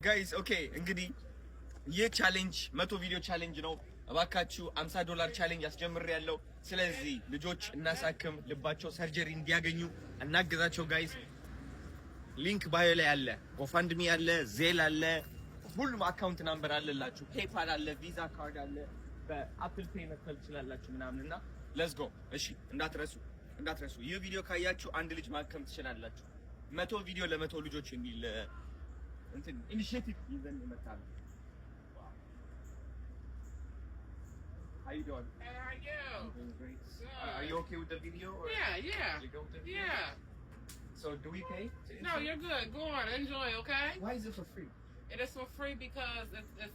ጋይስ ኦኬ እንግዲህ ይህ ቻሌንጅ 100 ቪዲዮ ቻሌንጅ ነው። እባካችሁ $50 ቻሌንጅ ያስጀምሬያለሁ። ስለዚህ ልጆች እናሳክም፣ ልባቸው ሰርጀሪ እንዲያገኙ እናግዛቸው ጋይስ። ሊንክ ባዮ ላይ አለ፣ ጎፋንድሚ አለ፣ ዜል አለ፣ ሁሉም አካውንት ናምበር አለላችሁ፣ ፔፓል አለ፣ ቪዛ ካርድ አለ፣ በአፕል ፔይ መክፈል ትችላላችሁ ምናምንና ሌትስ ጎ። እሺ እንዳትረሱ ይህ ቪዲዮ ካያችሁ አንድ ልጅ ማከም ትችላላችሁ። 100 ቪዲዮ ለ100 ልጆች የሚል initiative even in the town. How you doing? Hey, how are you? I'm doing great. Good. Are you okay with the video? Or Yeah. you go with the video? Yeah. So do we pay? No, you're good. Go on, enjoy, okay? Why is it for free? It is for free because it's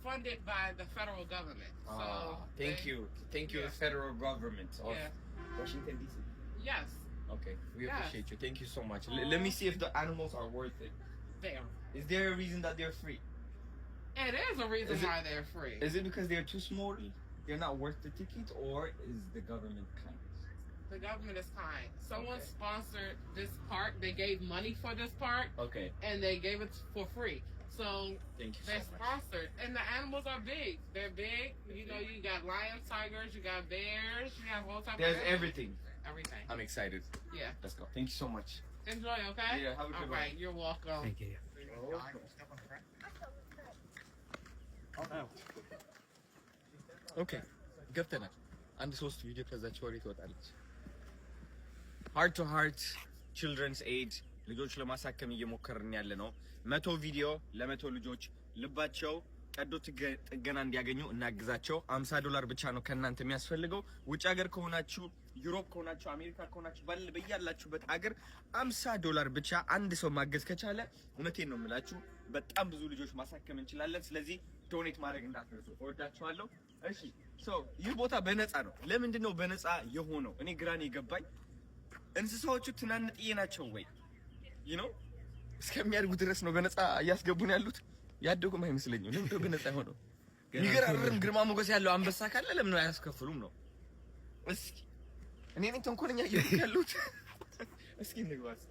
funded by the federal government. Thank you, the federal government of Washington D.C. Yes. Okay, we appreciate you. Thank you so much. Let me see if the animals are worth it. There. Is there a reason that they're free? It is a reason why they're free. Is it because they're too small, they're not worth the ticket, or is the government kind? The government is kind. Someone sponsored this park. They gave money for this park. Okay. And they gave it for free. So thank you. They're sponsored. And the animals are big. They're big. You know, you got lions, tigers, you got bears, you have all types There's of everything. Everything. I'm excited. Yeah. Let's go. Thank you so much. Enjoy, okay? Yeah, have a good one. All right, you're welcome. Thank you. ኦኬ ገብተናል። አንድ 3 ቪዲዮ ከዛች ወሬ ትወጣለች። ሃርት ቱ ሃርት ቺልድረንስ ኤድ ልጆች ለማሳከም እየሞከርን ያለ ነው። 100 ቪዲዮ ለ100 ልጆች ልባቸው ቀዶ ጥገና እንዲያገኙ እናግዛቸው። $50 ብቻ ነው ከእናንተ የሚያስፈልገው። ውጭ ሀገር ከሆናችሁ፣ ዩሮፕ ከሆናችሁ፣ አሜሪካ ከሆናችሁ በያላችሁበት ሀገር $50 ብቻ አንድ ሰው ማገዝ ከቻለ እውነቴን ነው የምላችሁ በጣም ብዙ ልጆች ማሳከም እንችላለን። ስለዚህ ዶኔት ማድረግ እንዳትረሱ። እወዳችኋለሁ። እሺ ይህ ቦታ በነፃ ነው። ለምንድን ነው በነፃ የሆነው? እኔ ግራን የገባኝ እንስሳዎቹ ትናንጥዬ ናቸው ወይ እስከሚያድጉ ድረስ ነው በነፃ እያስገቡን ያሉት። ያደጉም አይመስለኝም። ለምን ነው በነፃ ሆነው? የሚገራርም ግርማ ሞገስ ያለው አንበሳ ካለ ለምን አያስከፍሉም ነው? እስኪ እኔ ነኝ ተንኮለኛ ያሉት። እስኪ እንግባ እስኪ